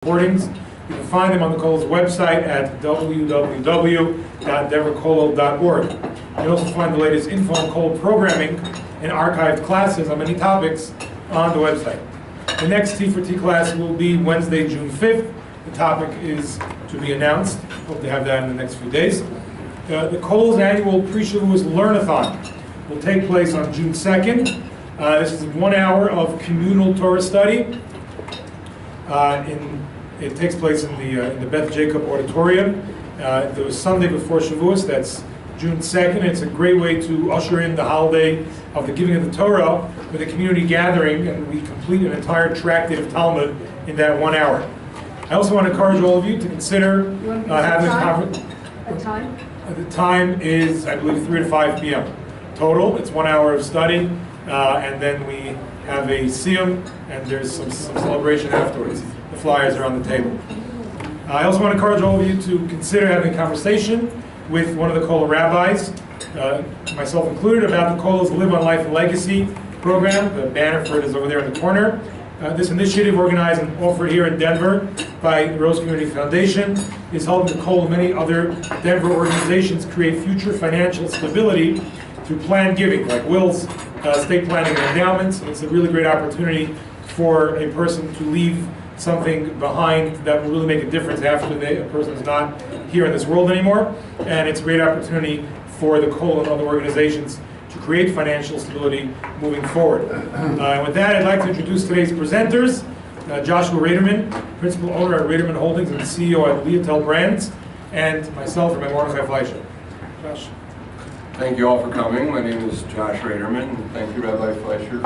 recordings. You can find them on the Kollel's website at www.denverkollel.org. You can also find the latest info on Kollel programming and archived classes on many topics on the website. The next T4T class will be Wednesday, June 5th. The topic is to be announced. Hope to have that in the next few days. The Kollel's annual pre-Shavuos Learn-a-thon will take place on June 2nd. This is 1 hour of communal Torah study. It takes place in the Beth Jacob Auditorium. It was Sunday before Shavuos, that's June 2nd. It's a great way to usher in the holiday of the giving of the Torah with a community gathering, and we complete an entire tractate of Talmud in that 1 hour. I also want to encourage all of you to consider having a conference. A time? The time is, I believe, 3 to 5 p.m. total. It's 1 hour of study, and then we have a siyum, and there's some celebration afterwards. The flyers are on the table. I also want to encourage all of you to consider having a conversation with one of the Kollel rabbis, myself included, about the Kollel's Live on Life and Legacy program. The banner for it is over there in the corner. This initiative, organized and offered here in Denver by the Rose Community Foundation, is helping the Kollel and many other Denver organizations create future financial stability through planned giving, like wills, estate planning, and endowments. It's a really great opportunity for a person to leave something behind that will really make a difference after a person is not here in this world anymore. And it's a great opportunity for the Kollel and other organizations to create financial stability moving forward. And with that, I'd like to introduce today's presenters. Joshua Raderman, Principal Owner at Raderman Holdings and CEO at Leotel Brands, and myself, Rabbi Mordechi Fleicher. Josh. Thank you all for coming. My name is Josh Raderman, and thank you, Rabbi Fleicher,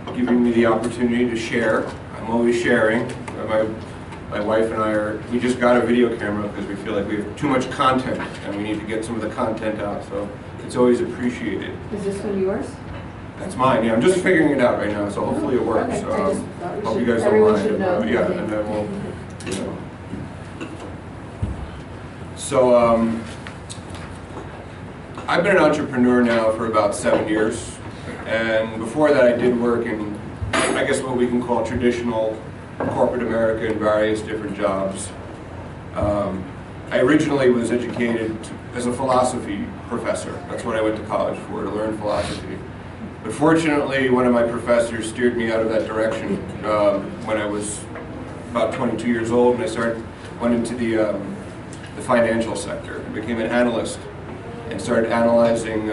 for giving me the opportunity to share. I'm always sharing. My wife and I we just got a video camera because we feel like we have too much content and we need to get some of the content out, so it's always appreciated. Is this one yours? That's mine, yeah. I'm just figuring it out right now, so hopefully it works. Okay. Hope you guys don't mind. Yeah, and then we'll, you know. So, I've been an entrepreneur now for about 7 years, and before that I did work in, I guess, what we can call traditional corporate America in various different jobs. I originally was educated as a philosophy professor. That's what I went to college for, to learn philosophy. But fortunately, one of my professors steered me out of that direction when I was about 22 years old, and I went into the financial sector. I became an analyst and started analyzing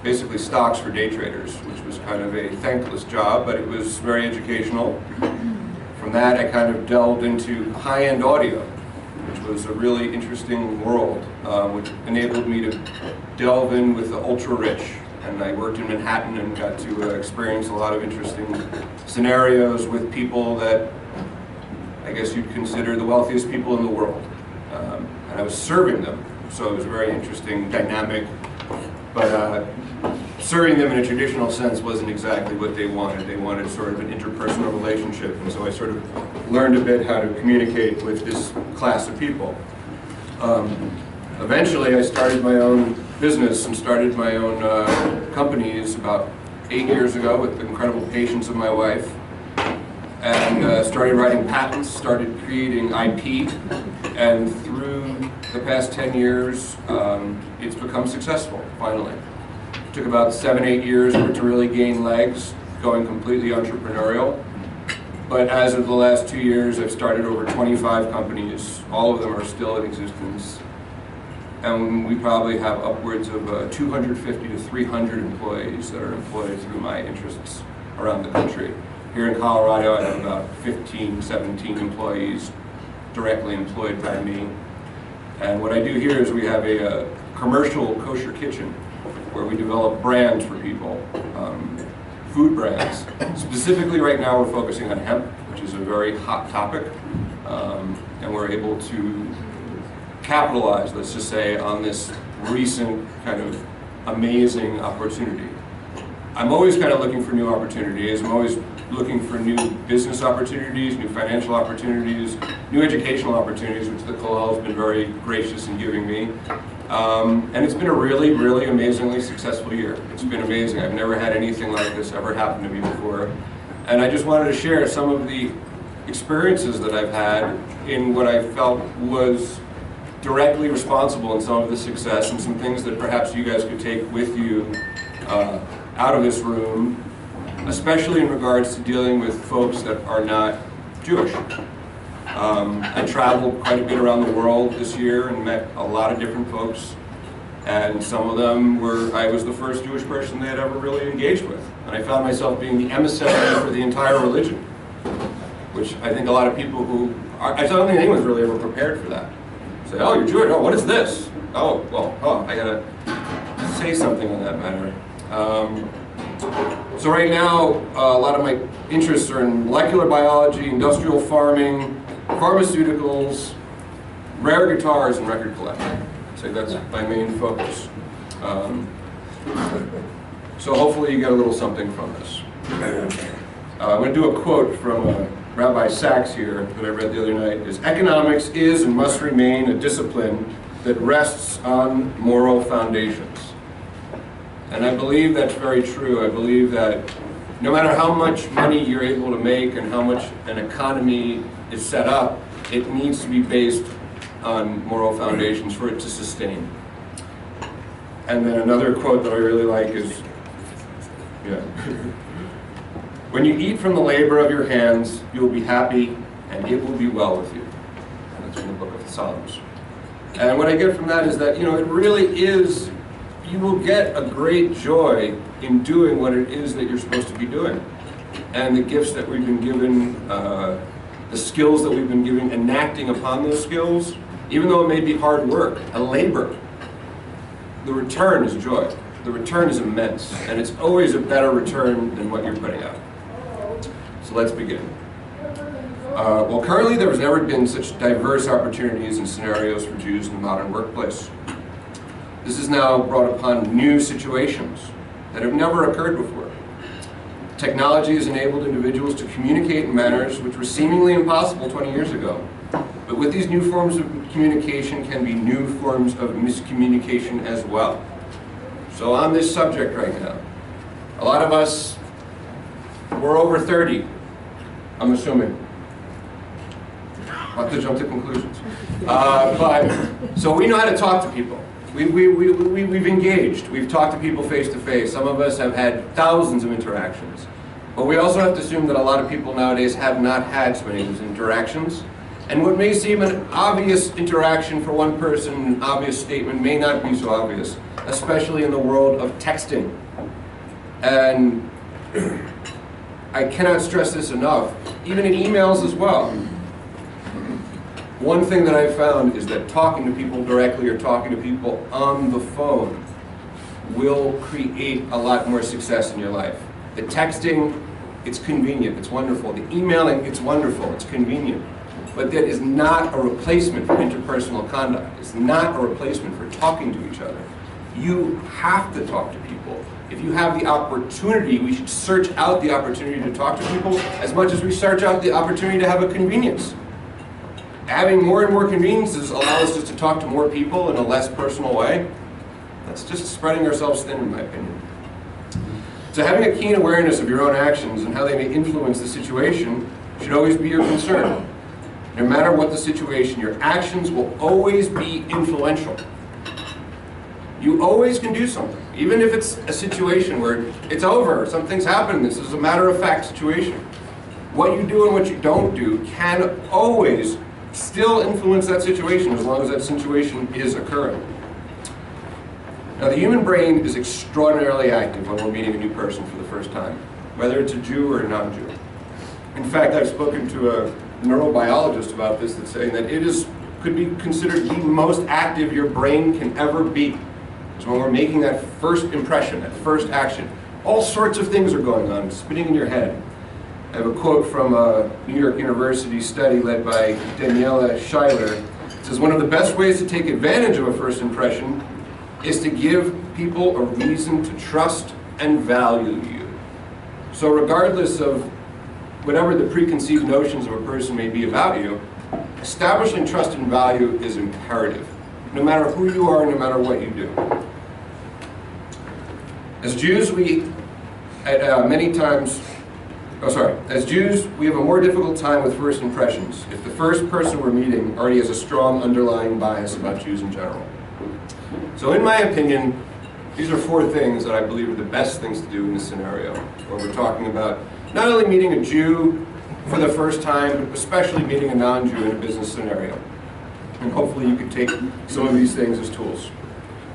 basically stocks for day traders, which was kind of a thankless job, but it was very educational. From that, I kind of delved into high-end audio, which was a really interesting world, which enabled me to delve in with the ultra-rich. And I worked in Manhattan and got to experience a lot of interesting scenarios with people that I guess you'd consider the wealthiest people in the world. And I was serving them, so it was a very interesting dynamic. But serving them in a traditional sense wasn't exactly what they wanted. They wanted sort of an interpersonal relationship, and so I sort of learned a bit how to communicate with this class of people. Eventually, I started my own business and started my own companies about 8 years ago with the incredible patience of my wife, and started writing patents, started creating IP, and through the past 10 years, it's become successful, finally. It took about 7, 8 years for it to really gain legs, going completely entrepreneurial. But as of the last 2 years, I've started over 25 companies. All of them are still in existence. And we probably have upwards of 250 to 300 employees that are employed through my interests around the country. Here in Colorado, I have about 15, 17 employees directly employed by me. And what I do here is we have a commercial kosher kitchen where we develop brands for people, food brands. Specifically right now we're focusing on hemp, which is a very hot topic, and we're able to capitalize, let's just say, on this recent kind of amazing opportunity. I'm always kind of looking for new opportunities. I'm always looking for new business opportunities, new financial opportunities, new educational opportunities, which the Kollel has been very gracious in giving me. And it's been a really, really amazingly successful year. It's been amazing. I've never had anything like this ever happen to me before. And I just wanted to share some of the experiences that I've had in what I felt was directly responsible in some of the success, and some things that perhaps you guys could take with you out of this room, especially in regards to dealing with folks that are not Jewish. I traveled quite a bit around the world this year and met a lot of different folks, and some of them I was the first Jewish person they had ever really engaged with. And I found myself being the emissary for the entire religion, which I think a lot of people I don't think anyone's really ever prepared for that. Say, oh, you're Jewish, oh, what is this? Oh, well, I gotta say something on that matter. So right now, a lot of my interests are in molecular biology, industrial farming, pharmaceuticals, rare guitars, and record collecting. So that's my main focus. So hopefully you get a little something from this. I'm going to do a quote from Rabbi Sachs here that I read the other night. Is economics is and must remain a discipline that rests on moral foundations. And I believe that's very true. I believe that no matter how much money you're able to make and how much an economy is set up, it needs to be based on moral foundations for it to sustain. And then another quote that I really like is, when you eat from the labor of your hands, you will be happy and it will be well with you. And that's from the book of the Psalms. And what I get from that is that, it really is, you will get a great joy in doing what it is that you're supposed to be doing. And the gifts that we've been given, the skills that we've been given, enacting upon those skills, even though it may be hard work, a labor, the return is joy. The return is immense, and it's always a better return than what you're putting out. So let's begin. Well, currently there has never been such diverse opportunities and scenarios for Jews in the modern workplace. This has now brought upon new situations that have never occurred before. Technology has enabled individuals to communicate in manners which were seemingly impossible 20 years ago. But with these new forms of communication can be new forms of miscommunication as well. So on this subject right now, a lot of us, we're over 30, I'm assuming. Not to jump to conclusions. So we know how to talk to people. We've engaged. We've talked to people face to face. Some of us have had thousands of interactions. But we also have to assume that a lot of people nowadays have not had so many of those interactions. And what may seem an obvious interaction for one person, an obvious statement, may not be so obvious, especially in the world of texting. And I cannot stress this enough, even in emails as well. One thing that I've found is that talking to people directly or talking to people on the phone will create a lot more success in your life. The texting, it's convenient, it's wonderful. The emailing, it's wonderful, it's convenient. But that is not a replacement for interpersonal conduct. It's not a replacement for talking to each other. You have to talk to people. If you have the opportunity, we should search out the opportunity to talk to people as much as we search out the opportunity to have a convenience. Having more and more conveniences allows us just to talk to more people in a less personal way. That's just spreading ourselves thin, in my opinion. So having a keen awareness of your own actions and how they may influence the situation should always be your concern. No matter what the situation, your actions will always be influential. You always can do something, even if it's a situation where it's over, something's happened, this is a matter-of-fact situation. What you do and what you don't do can always still influence that situation as long as that situation is occurring. Now, the human brain is extraordinarily active when we're meeting a new person for the first time, whether it's a Jew or a non-Jew. In fact, I've spoken to a neurobiologist about this that's saying that it could be considered the most active your brain can ever be. It's when we're making that first impression, that first action. All sorts of things are going on, spinning in your head. I have a quote from a New York University study led by Daniela Schuyler. It says, one of the best ways to take advantage of a first impression is to give people a reason to trust and value you. So regardless of whatever the preconceived notions of a person may be about you, establishing trust and value is imperative, no matter who you are, no matter what you do. As Jews, we many times Oh, sorry. As Jews, we have a more difficult time with first impressions if the first person we're meeting already has a strong underlying bias about Jews in general. So in my opinion, these are 4 things that I believe are the best things to do in this scenario, where we're talking about not only meeting a Jew for the first time, but especially meeting a non-Jew in a business scenario. And hopefully you can take some of these things as tools.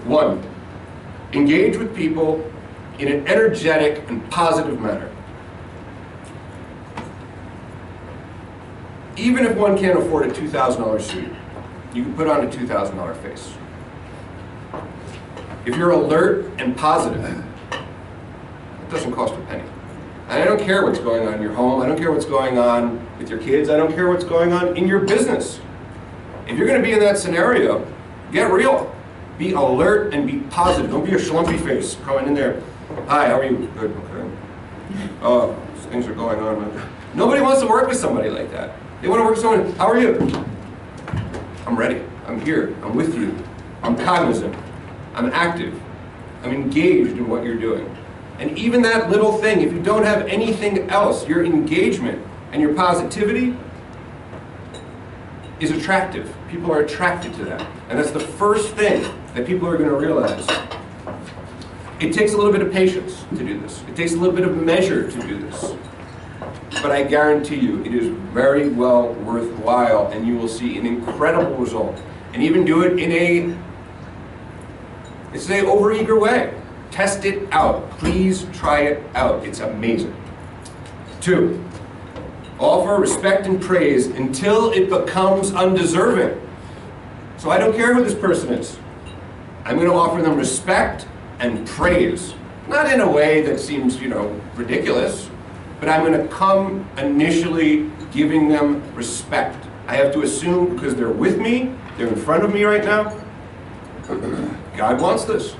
1, engage with people in an energetic and positive manner. Even if one can't afford a $2,000 suit, you can put on a $2,000 face. If you're alert and positive, it doesn't cost a penny. And I don't care what's going on in your home. I don't care what's going on with your kids. I don't care what's going on in your business. If you're going to be in that scenario, get real. Be alert and be positive. Don't be a schlumpy face coming in there. Hi, how are you? Good, okay. Oh, things are going on. Nobody wants to work with somebody like that. They want to work with someone, how are you? I'm ready. I'm here. I'm with you. I'm cognizant. I'm active. I'm engaged in what you're doing. And even that little thing, if you don't have anything else, your engagement and your positivity is attractive. People are attracted to that. And that's the first thing that people are going to realize. It takes a little bit of patience to do this. It takes a little bit of measure to do this. But I guarantee you, it is very well worthwhile, and you will see an incredible result. And even do it in a, it's an overeager way. Test it out. Please try it out. It's amazing. 2, offer respect and praise until it becomes undeserving. So I don't care who this person is. I'm going to offer them respect and praise. Not in a way that seems, ridiculous. But I'm going to come initially giving them respect. I have to assume, because they're with me, they're in front of me right now, God wants this.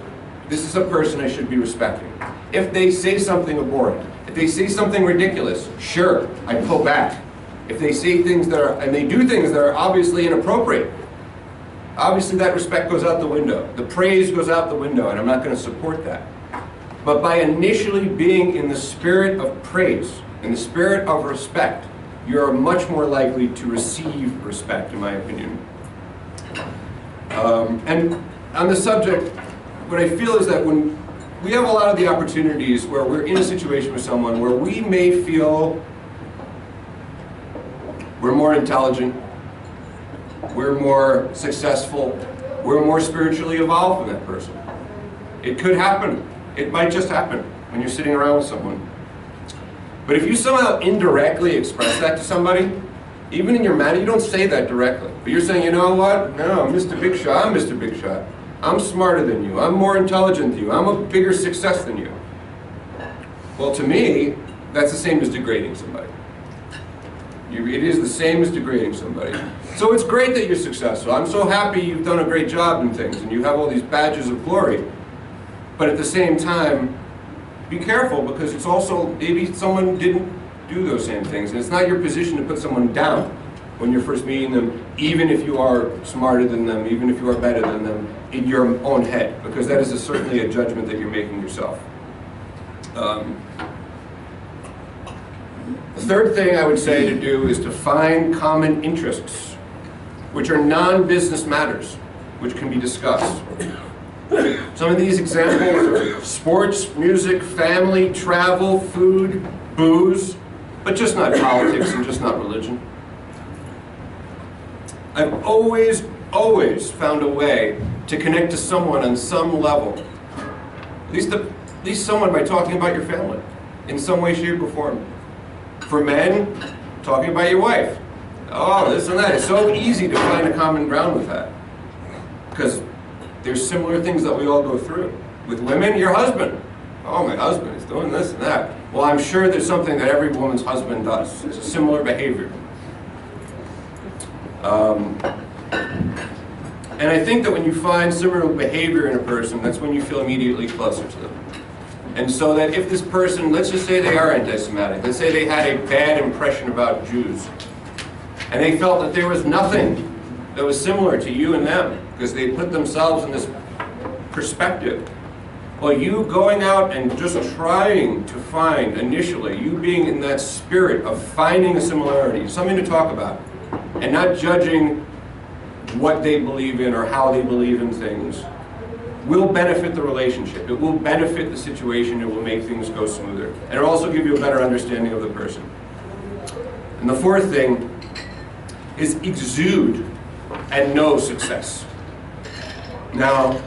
This is a person I should be respecting. If they say something abhorrent, if they say something ridiculous, sure, I pull back. If they say things that are, and they do things that are obviously inappropriate, obviously that respect goes out the window. The praise goes out the window, and I'm not going to support that. But by initially being in the spirit of praise, in the spirit of respect, you're much more likely to receive respect, in my opinion. And on the subject, what I feel is that when we have a lot of the opportunities where we're in a situation with someone where we may feel we're more intelligent, we're more successful, we're more spiritually evolved than that person. It could happen. It might just happen when you're sitting around with someone. But if you somehow indirectly express that to somebody, even in your manner, you don't say that directly. But you're saying, you know what? No, Mr. Big Shot, I'm Mr. Big Shot. I'm smarter than you. I'm more intelligent than you. I'm a bigger success than you. Well, to me, that's the same as degrading somebody. It is the same as degrading somebody. So it's great that you're successful. I'm so happy you've done a great job in things and you have all these badges of glory. But at the same time, be careful, because it's also, maybe someone didn't do those same things. And it's not your position to put someone down when you're first meeting them, even if you are smarter than them, even if you are better than them, in your own head, because that is certainly a judgment that you're making yourself. The third thing I would say to do is to find common interests, which are non-business matters, which can be discussed. Some of these examples are sports, music, family, travel, food, booze, but just not politics and just not religion. I've always found a way to connect to someone on some level. At least someone by talking about your family in some way, shape, or form. For men, talking about your wife. Oh, this and that. It's so easy to find a common ground with that, because there's similar things that we all go through. With women, your husband. Oh, my husband is doing this and that. Well, I'm sure there's something that every woman's husband does. It's a similar behavior. And I think that when you find similar behavior in a person, that's when you feel immediately closer to them. And so that if this person, let's just say they are anti-Semitic, let's say they had a bad impression about Jews, and they felt that there was nothing that was similar to you and them, because they put themselves in this perspective, Well, you going out and just trying to find, initially, you being in that spirit of finding a similarity, something to talk about, and not judging what they believe in or how they believe in things, will benefit the relationship. It will benefit the situation. It will make things go smoother. And it will also give you a better understanding of the person. And the fourth thing is exude and know success. Now,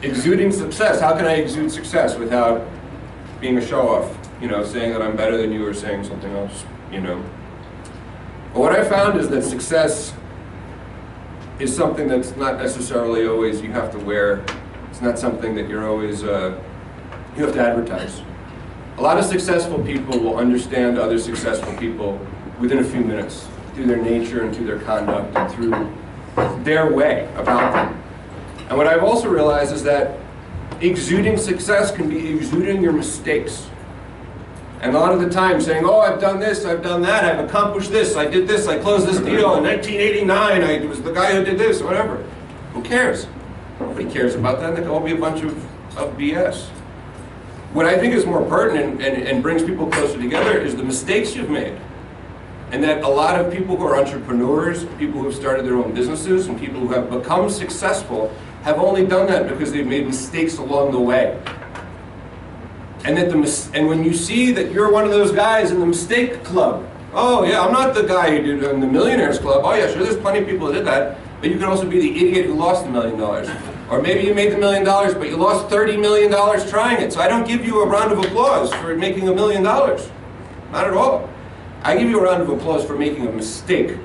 exuding success, how can I exude success without being a show-off? You know, saying that I'm better than you or saying something else, you know. But what I found is that success is something that's not necessarily always you have to wear. It's not something that you're always, you have to advertise. A lot of successful people will understand other successful people within a few minutes, through their nature and through their conduct and through their way about them. And what I've also realized is that exuding success can be exuding your mistakes. And a lot of the time saying, oh, I've done this, I've done that, I've accomplished this, I did this, I closed this deal in 1989, I was the guy who did this, whatever. Who cares? Nobody cares about that. That can all be a bunch of BS. What I think is more pertinent and brings people closer together is the mistakes you've made. And that a lot of people who are entrepreneurs, people who have started their own businesses, and people who have become successful have only done that because they've made mistakes along the way. And that and when you see that you're one of those guys in the mistake club, oh yeah, I'm not the guy who did in the millionaires club. Oh yeah, sure, there's plenty of people that did that. But you can also be the idiot who lost $1 million. Or maybe you made the $1 million, but you lost $30 million trying it. So I don't give you a round of applause for making $1 million. Not at all. I give you a round of applause for making a mistake,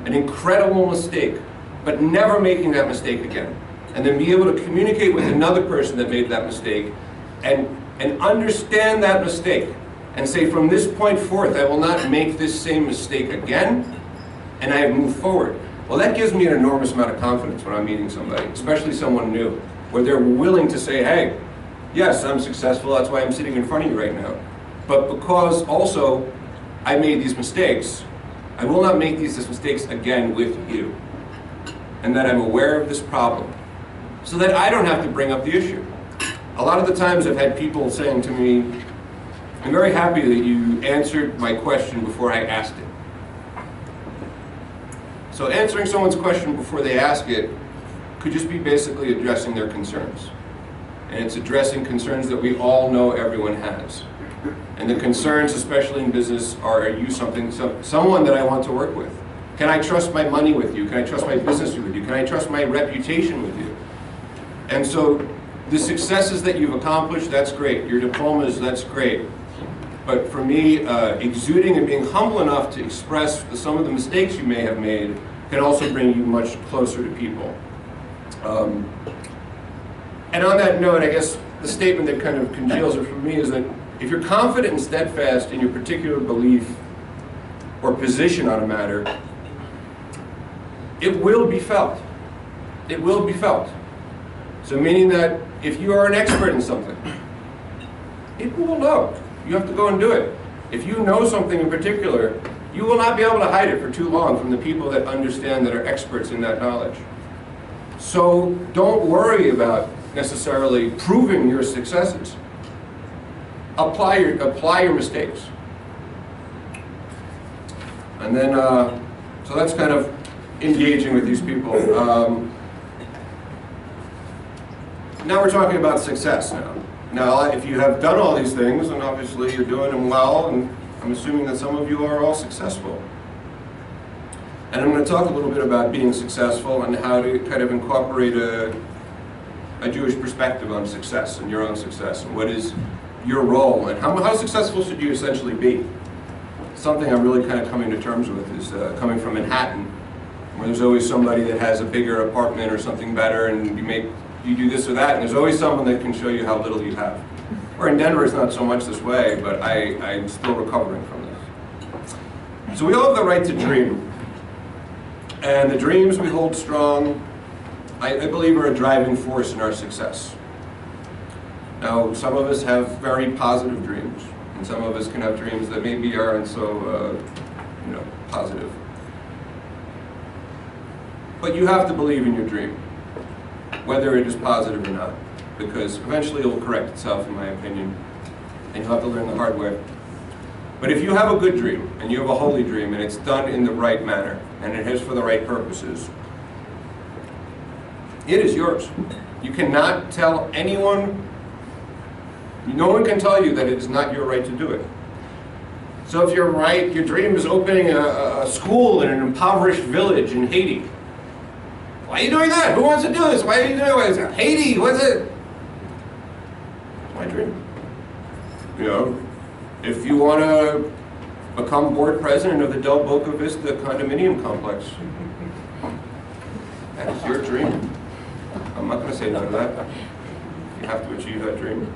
an incredible mistake, but never making that mistake again. And then be able to communicate with another person that made that mistake and understand that mistake and say, from this point forth, I will not make this same mistake again, and I have moved forward. Well, that gives me an enormous amount of confidence when I'm meeting somebody, especially someone new, where they're willing to say, hey, yes, I'm successful, that's why I'm sitting in front of you right now. But because also I made these mistakes, I will not make these mistakes again with you. And that I'm aware of this problem, so that I don't have to bring up the issue. A lot of the times I've had people saying to me, I'm very happy that you answered my question before I asked it. So answering someone's question before they ask it could just be basically addressing their concerns. And it's addressing concerns that we all know everyone has. And the concerns, especially in business, are you someone that I want to work with? Can I trust my money with you? Can I trust my business with you? Can I trust my reputation with you? And so the successes that you've accomplished, that's great. Your diplomas, that's great. But for me, exuding and being humble enough to express some of the mistakes you may have made can also bring you much closer to people. And on that note, I guess the statement that kind of congeals it for me is that if you're confident and steadfast in your particular belief or position on a matter, it will be felt. It will be felt. So meaning that if you are an expert in something, people will know. You have to go and do it. If you know something in particular, you will not be able to hide it for too long from the people that understand, that are experts in that knowledge. So don't worry about necessarily proving your successes. Apply your mistakes. And then, so that's kind of engaging with these people. Now we're talking about success now. Now, if you have done all these things, and obviously you're doing them well, and I'm assuming that some of you are all successful. And I'm going to talk a little bit about being successful and how to kind of incorporate a Jewish perspective on success and your own success, and what is your role, and how successful should you essentially be. Something I'm really kind of coming to terms with is coming from Manhattan, where there's always somebody that has a bigger apartment or something better, and you do this or that, and there's always someone that can show you how little you have. Or in Denver, it's not so much this way, but I'm still recovering from this. So we all have the right to dream. And the dreams we hold strong, I believe, are a driving force in our success. Now, some of us have very positive dreams, and some of us can have dreams that maybe aren't so, positive. But you have to believe in your dream, whether it is positive or not. because eventually it will correct itself, in my opinion, and you'll have to learn the hard way. But if you have a good dream, and you have a holy dream, and it's done in the right manner, and it is for the right purposes, it is yours. You cannot tell anyone, no one can tell you that it is not your right to do it. So if you're right, your dream is opening a school in an impoverished village in Haiti. Why are you doing that? Who wants to do this? Why are you doing it? Haiti, what's it? It's my dream. You know, if you want to become board president of the Del Boca Vista condominium complex, that is your dream. I'm not going to say no to that. You have to achieve that dream.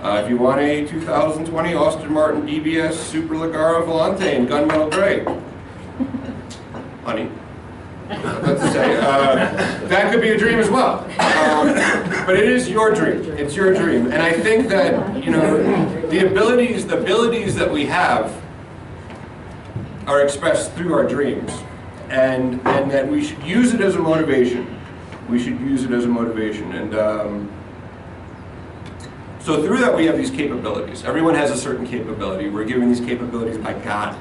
If you want a 2020 Austin Martin DBS Super Leggero Volante in gunmetal gray, honey, let's say, that could be a dream as well. But it is your dream. It's your dream. And I think that, you know, the abilities that we have are expressed through our dreams. And that we should use it as a motivation. We should use it as a motivation. And so through that we have these capabilities. Everyone has a certain capability. We're given these capabilities by God,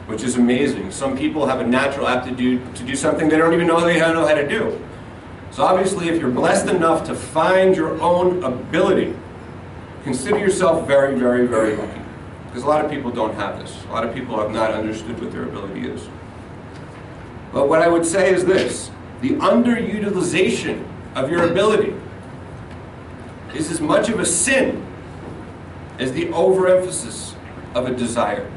which is amazing. Some people have a natural aptitude to do something they don't even know they don't know how to do. So obviously if you're blessed enough to find your own ability, consider yourself very, very, very lucky. Because a lot of people don't have this. A lot of people have not understood what their ability is. But what I would say is this: the underutilization of your ability is as much of a sin as the overemphasis of a desire.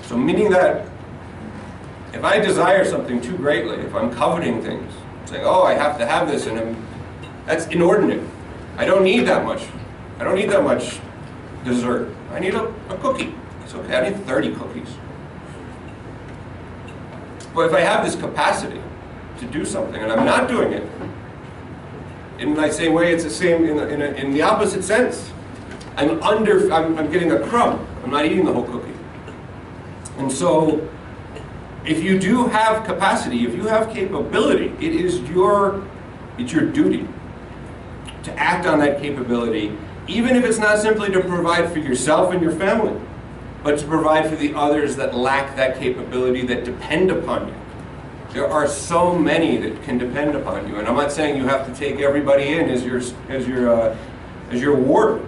So meaning that if I desire something too greatly, if I'm coveting things, saying, oh, I have to have this, and that's inordinate. I don't need that much. I don't need that much dessert. I need a cookie. It's okay, I need 30 cookies. But if I have this capacity to do something and I'm not doing it, in the same way, it's the same in the opposite sense. I'm getting a crumb. I'm not eating the whole cookie. And so, if you do have capacity, if you have capability, it's your duty to act on that capability, even if it's not simply to provide for yourself and your family, but to provide for the others that lack that capability, that depend upon you. There are so many that can depend upon you, and I'm not saying you have to take everybody in as your ward,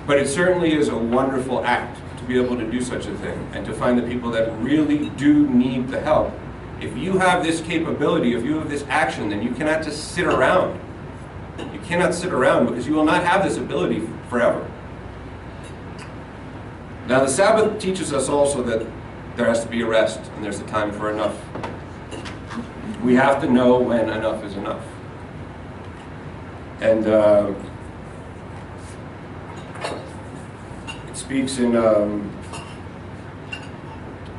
but it certainly is a wonderful act to be able to do such a thing and to find the people that really do need the help. If you have this capability, if you have this action, then you cannot just sit around. You cannot sit around because you will not have this ability forever. Now the Sabbath teaches us also that there has to be a rest and there's a time for enough. We have to know when enough is enough. And it speaks in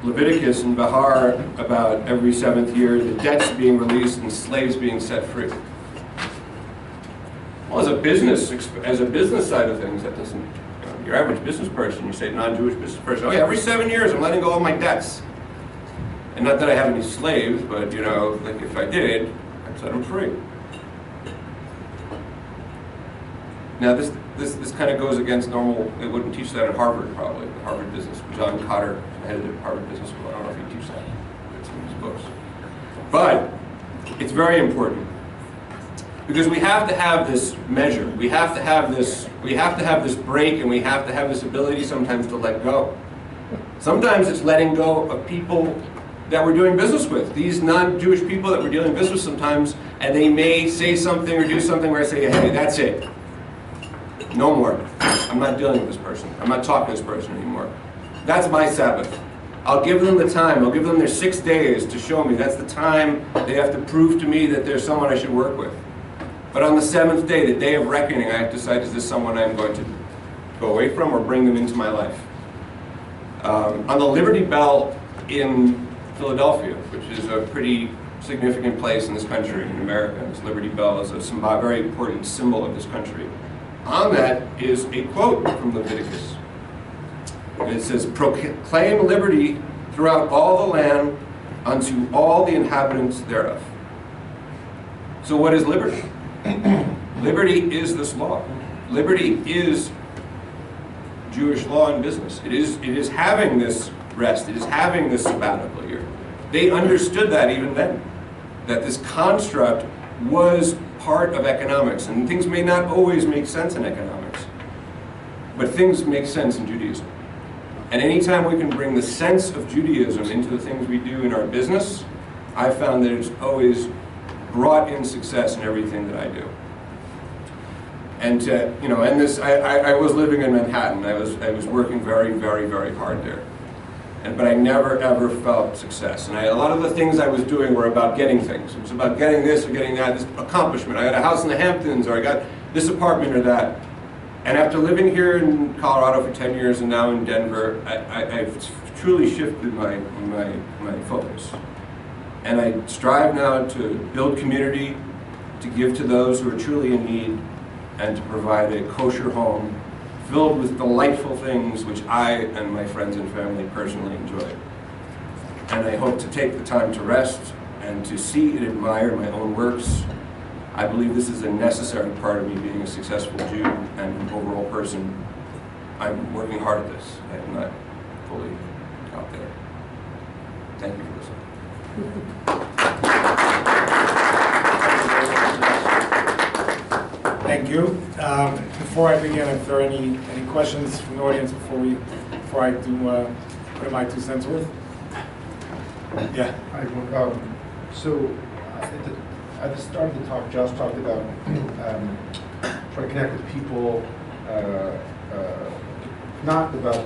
Leviticus and Bahar about every 7th year, the debts being released and slaves being set free. Well, as a business side of things, that doesn't, your average business person, you say non-Jewish business person, oh yeah, every 7 years I'm letting go of my debts. And not that I have any slaves, but you know, like if I did, I'd set them free. Now this kind of goes against normal, they wouldn't teach that at Harvard probably, the Harvard Business. John Cotter, head of the Harvard Business School, I don't know if he teaches that, it's in his books. But it's very important. Because we have to have this measure, we have to have this break, and we have to have this ability sometimes to let go. Sometimes it's letting go of people that we're doing business with, these non-Jewish people that we're dealing business with sometimes, and they may say something or do something where I say, hey, that's it. No more. I'm not dealing with this person. I'm not talking to this person anymore. That's my Sabbath. I'll give them the time. I'll give them their 6 days to show me. That's the time they have to prove to me that there's someone I should work with. But on the 7th day, the day of reckoning, I have to decide, is this someone I'm going to go away from or bring them into my life? On the Liberty Bell in Philadelphia, which is a pretty significant place in this country, in America, this Liberty Bell is a very important symbol of this country. On that is a quote from Leviticus. And it says, proclaim liberty throughout all the land unto all the inhabitants thereof. So what is liberty? Liberty is this law. Liberty is Jewish law and business. It is having this rest. It is having this sabbatical year. They understood that even then, that this construct was part of economics, and things may not always make sense in economics, but things make sense in Judaism. And anytime we can bring the sense of Judaism into the things we do in our business, I've found that it's always brought in success in everything that I do. And I was living in Manhattan. I was working very, very, very hard there. But I never ever felt success. And a lot of the things I was doing were about getting things. It was about getting this or getting that, this accomplishment. I got a house in the Hamptons, or I got this apartment or that. And after living here in Colorado for 10 years and now in Denver, I've truly shifted my focus. And I strive now to build community, to give to those who are truly in need, and to provide a kosher home filled with delightful things which I and my friends and family personally enjoy. And I hope to take the time to rest and to see and admire my own works. I believe this is a necessary part of me being a successful Jew and an overall person. I'm working hard at this. I am not fully out there. Thank you for listening. Thank you. Before I begin, if there are any questions from the audience before I do put in my 2 cents worth? Yeah. So at the start of the talk, Josh talked about trying to connect with people, not about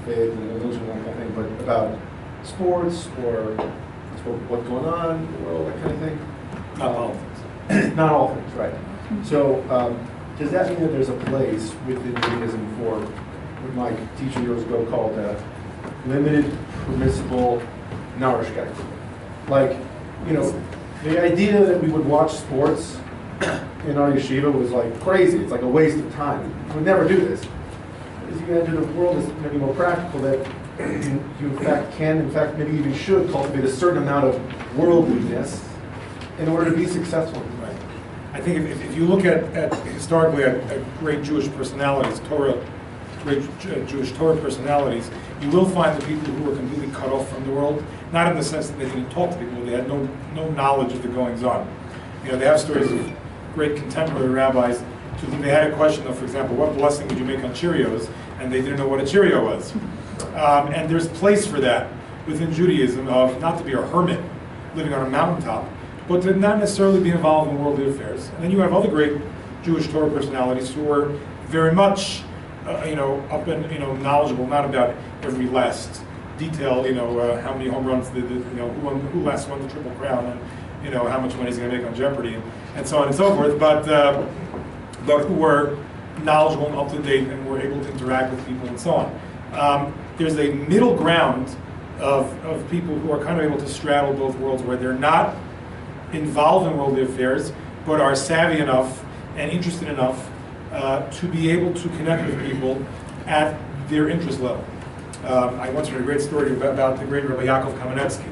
faith and religion and that kind of thing, but about sports or what's going on in the world, that kind of thing. Not all things. Not all things, right. So does that mean that there's a place within Judaism for what my teacher years ago called limited permissible narishkeit? Like, the idea that we would watch sports in our yeshiva was like crazy. It's like a waste of time. We would never do this. As you get into the world, is maybe more practical that you in fact maybe even should cultivate a certain amount of worldliness in order to be successful. Right. I think if you look at historically at great Jewish personalities, great Jewish Torah personalities, you will find the people who were completely cut off from the world, not in the sense that they didn't talk to people, they had no knowledge of the goings-on. They have stories of great contemporary rabbis to whom they had a question of, for example, what blessing would you make on Cheerios? And they didn't know what a Cheerio was. And there's place for that within Judaism of not to be a hermit living on a mountaintop, but to not necessarily be involved in worldly affairs. And then you have other great Jewish Torah personalities who were very much, up and knowledgeable, not about every last detail, how many home runs did, who last won the Triple Crown, and how much money he's going to make on Jeopardy, and so on and so forth. But who were knowledgeable and up to date, and were able to interact with people and so on. There's a middle ground of people who are kind of able to straddle both worlds, where they're not involved in worldly affairs, but are savvy enough and interested enough to be able to connect with people at their interest level. I once read a great story about the great Rabbi Kamenetsky,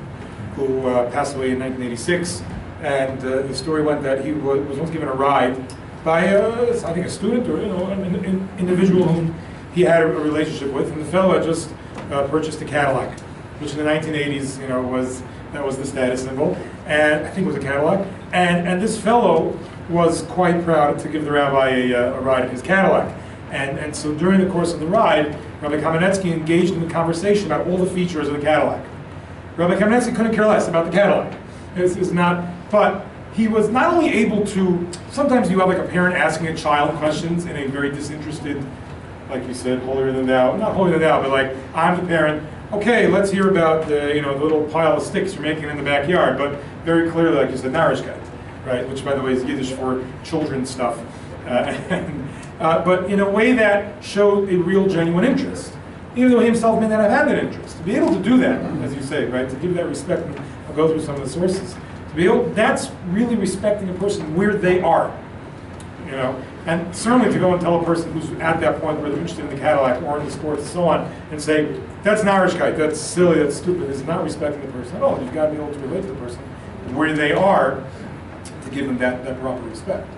who passed away in 1986, and the story went that he was once given a ride by, I think, a student or an individual whom he had a relationship with, and the fellow had just purchased a Cadillac, which in the 1980s, that was the status symbol, and I think it was a Cadillac, and this fellow was quite proud to give the rabbi a ride in his Cadillac. And so during the course of the ride, Rabbi Kamenetsky engaged in a conversation about all the features of the Cadillac. Rabbi Kamenetsky couldn't care less about the Cadillac. But he was not only able to, sometimes you have like a parent asking a child questions in a very disinterested, like you said, holier than thou, not holier than thou, but like, I'm the parent, okay, let's hear about the little pile of sticks you're making in the backyard, but very clearly, like you said, narishkeit, right, which by the way is Yiddish for children's stuff. But in a way that showed a real genuine interest, even though he himself may not have had that interest. To be able to do that, as you say, right, to give that respect, and I'll go through some of the sources, to be able, that's really respecting a person where they are. And certainly to go and tell a person who's at that point where they're interested in the Cadillac or in the sports and so on, and say, that's Narishkeit, that's silly, that's stupid, it's not respecting the person at all. You've got to be able to relate to the person where they are to give them that proper respect.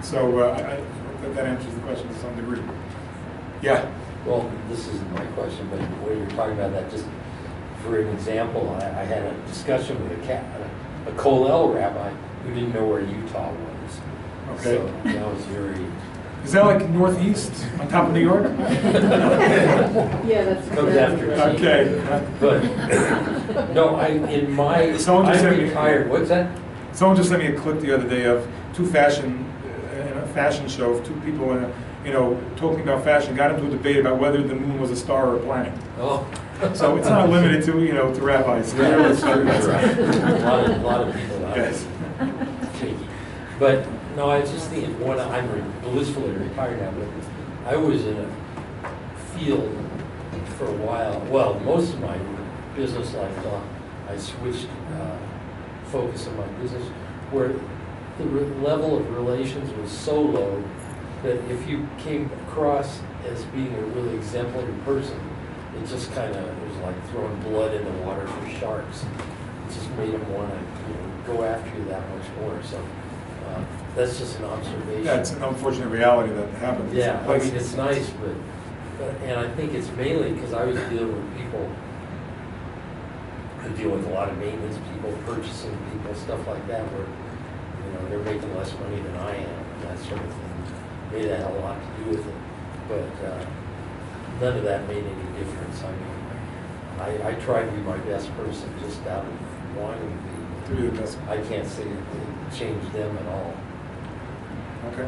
So I hope that answers the question to some degree. Yeah? Well, this isn't my question, but when you're talking about that, just for an example, I had a discussion with a Kollel rabbi who didn't know where Utah was. Okay. So that was very... Is that like northeast on top of New York? Yeah, that's... Comes after T. Okay. But, no, in my... Someone just I'm sent me- retired. What's that? Someone just sent me a clip the other day of in a fashion show of two people talking about fashion, got into a debate about whether the moon was a star or a planet. Oh. So it's not limited to to rabbis. Yeah, that's right. A lot of people. Yes. Shaky. But no, I was just thinking, I'm blissfully retired now, but I was in a field for a while. Well, most of my business life, I switched focus of my business, where the level of relations was so low that if you came across as being a really exemplary person, it just kind of, it was like throwing blood in the water for sharks. It just made them want to go after you that much more. So that's just an observation. That's an unfortunate reality that happens. Yeah, I mean, it's nice, but and I think it's mainly because I was dealing with people, I deal with a lot of maintenance people, purchasing people, stuff like that, where, they're making less money than I am, and that sort of thing. Maybe that had a lot to do with it, but none of that made any difference. I mean, I try to be my best person just out of wanting To be the best. I can't say it changed them at all. Okay.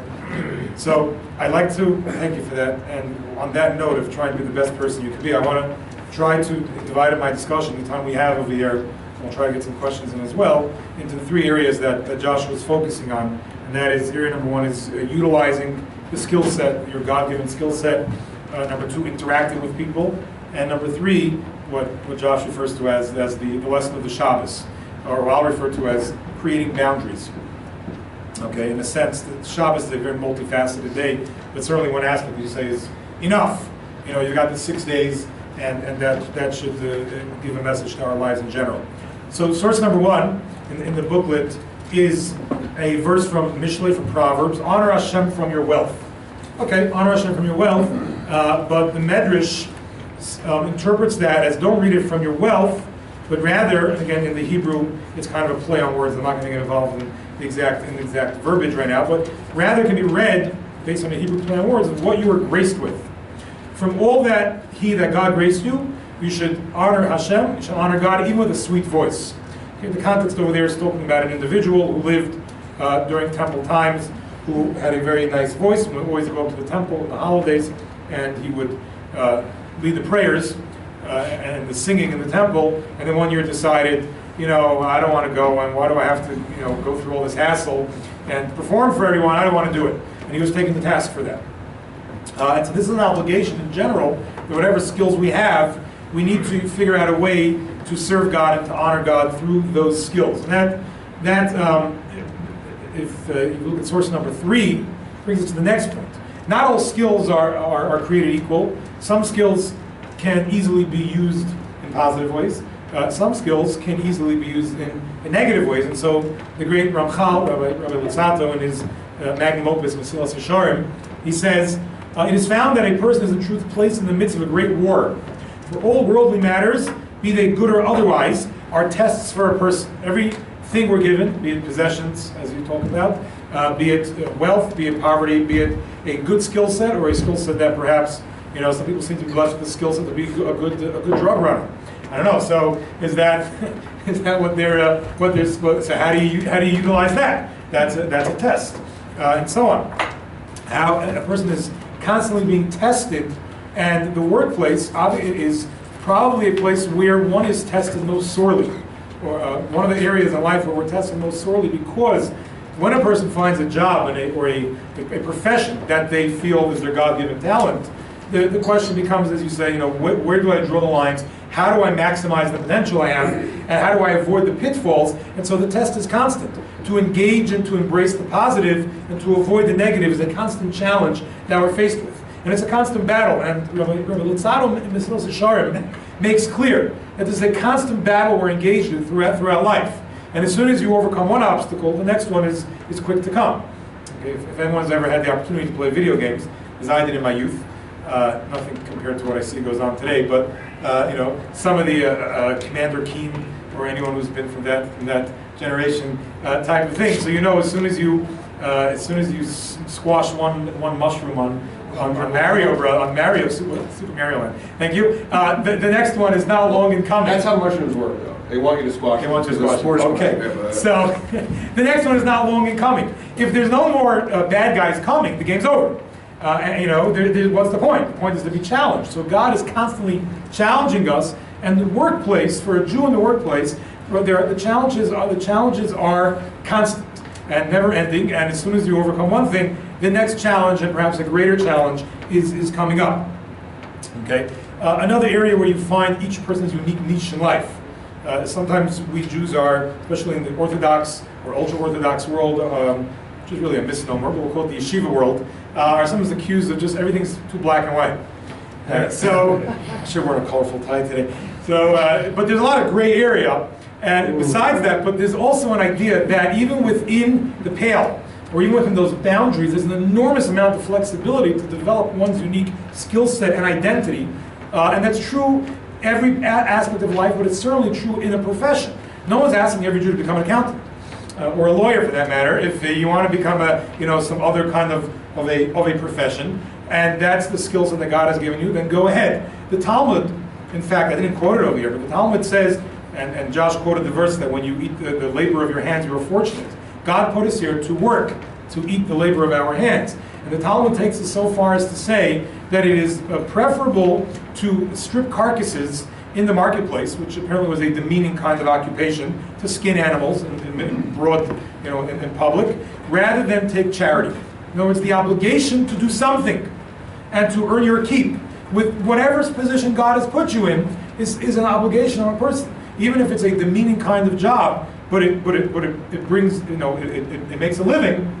So I'd like to thank you for that. And on that note of trying to be the best person you can be, I want to try to divide my discussion, the time we have over here, and I'll try to get some questions in as well, into the three areas that Joshua is focusing on. And that is, area number one is utilizing the skill set, your God-given skill set. Number two, interacting with people. And number three, what Josh refers to as the lesson of the Shabbos, or what I'll refer to as creating boundaries. Okay, in a sense, the Shabbos is a very multifaceted day, but certainly one aspect you say is enough. You've got the 6 days, and that should give a message to our lives in general. So source number one in the booklet is a verse from Mishlei, from Proverbs, honor Hashem from your wealth. Okay, honor Hashem from your wealth, but the Medrash interprets that as don't read it from your wealth, but rather, again, in the Hebrew, it's kind of a play on words. I'm not going to get involved in the exact verbiage right now, but rather can be read based on the Hebrew play on words of what you were graced with. From all that God graced you, you should honor Hashem, you should honor God even with a sweet voice. Okay, the context over there is talking about an individual who lived during temple times, who had a very nice voice, and would always go to the temple on the holidays, and he would lead the prayers and the singing in the temple, and then one year decided, I don't want to go, and why do I have to, go through all this hassle and perform for everyone? I don't want to do it. And he was taking the task for that. And so this is an obligation in general, that whatever skills we have, we need to figure out a way to serve God and to honor God through those skills. And that if you look at source number 3, brings us to the next point. Not all skills are created equal. Some skills can easily be used in positive ways. Some skills can easily be used in negative ways. And so the great Ramchal, Rabbi Lutzato, in his magnum opus, Mesilas Yesharim, he says, it is found that a person is in truth placed in the midst of a great war. For all worldly matters, be they good or otherwise, are tests for a person. Everything we're given, be it possessions, as you talked about, be it wealth, be it poverty, be it a good skill set or a skill set that perhaps, some people seem to be blessed with the skill set to be a good drug runner. I don't know. So is that what they're so how do you utilize that? That's a test, and so on. How a person is constantly being tested, and the workplace is probably a place where one is tested most sorely, or one of the areas in life where we're tested most sorely, because when a person finds a job or a profession that they feel is their God-given talent, the question becomes, as you say, where do I draw the lines? How do I maximize the potential I have? And how do I avoid the pitfalls? And so the test is constant. to engage and to embrace the positive and to avoid the negative is a constant challenge that we're faced with. And it's a constant battle. And Rabbi Luzzatto in Mesilas Yesharim makes clear that this is a constant battle we're engaged in throughout life. And as soon as you overcome one obstacle, the next one is quick to come. Okay? If anyone's ever had the opportunity to play video games, as I did in my youth, nothing compared to what I see goes on today, but some of the Commander Keen or anyone who's been from that generation type of thing. So as soon as you squash one mushroom on Mario Super Mario Land. Thank you. The next one is not long in coming. That's how mushrooms work, though. They want you to squash. They want you to them. squash. Okay. So the next one is not long in coming. If there's no more bad guys coming, the game's over. What's the point? The point is to be challenged. So God is constantly challenging us, and the workplace, for a Jew in the workplace, the challenges are constant and never ending. And as soon as you overcome one thing, the next challenge, and perhaps a greater challenge, is coming up. Okay. Another area where you find each person's unique niche in life. Sometimes we Jews are, especially in the Orthodox or ultra-Orthodox world, which is really a misnomer, but we'll call it the yeshiva world, are sometimes accused of just everything's too black and white. So, I should wear a colorful tie today. So, but there's a lot of gray area, and besides that, but there's also an idea that even within the pale, or even within those boundaries, there's an enormous amount of flexibility to develop one's unique skill set and identity, and that's true every aspect of life, but it's certainly true in a profession. No one's asking every Jew to become an accountant. Or a lawyer for that matter, if you want to become some other kind of a profession, and that's the skills that God has given you, then go ahead. The Talmud, in fact, I didn't quote it over here, but the Talmud says, and Josh quoted the verse that when you eat the labor of your hands, you are fortunate. God put us here to work, to eat the labor of our hands. And the Talmud takes us so far as to say that it is preferable to strip carcasses in the marketplace, which apparently was a demeaning kind of occupation, to skin animals in broad, in public, rather than take charity. In other words, the obligation to do something and to earn your keep with whatever position God has put you in is an obligation on a person, even if it's a demeaning kind of job. But it brings, it makes a living.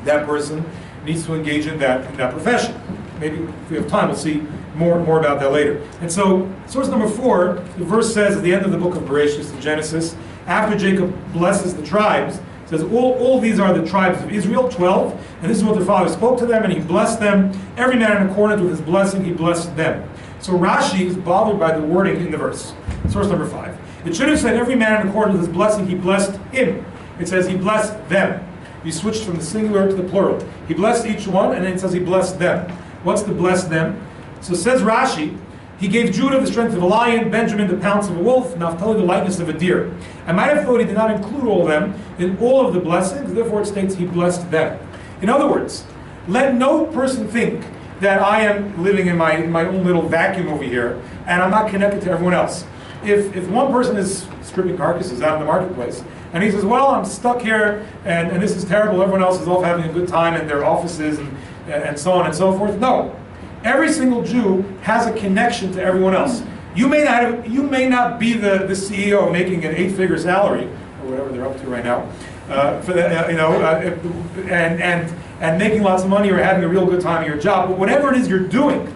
That person needs to engage in that profession. Maybe if we have time, we'll see more about that later. And so, source number 4, the verse says at the end of the book of Bereshit in Genesis, after Jacob blesses the tribes, it says, all these are the tribes of Israel, 12, and this is what their father spoke to them, and he blessed them. Every man in accordance with his blessing, he blessed them. So Rashi is bothered by the wording in the verse. Source number 5. It should have said, every man in accordance with his blessing, he blessed him. It says, he blessed them. He switched from the singular to the plural. He blessed each one, and then it says he blessed them. What's the bless them? So says Rashi, he gave Judah the strength of a lion, Benjamin the pounce of a wolf, Naphtali the lightness of a deer. I might have thought he did not include all of them in all of the blessings, therefore it states he blessed them. In other words, let no person think that I am living in my own little vacuum over here, and I'm not connected to everyone else. If one person is stripping carcasses out in the marketplace, and he says, well, I'm stuck here, and this is terrible, everyone else is off having a good time in their offices, and so on and so forth. No. Every single Jew has a connection to everyone else. You may not be the CEO making an 8-figure salary, or whatever they're up to right now, and making lots of money or having a real good time in your job, but whatever it is you're doing,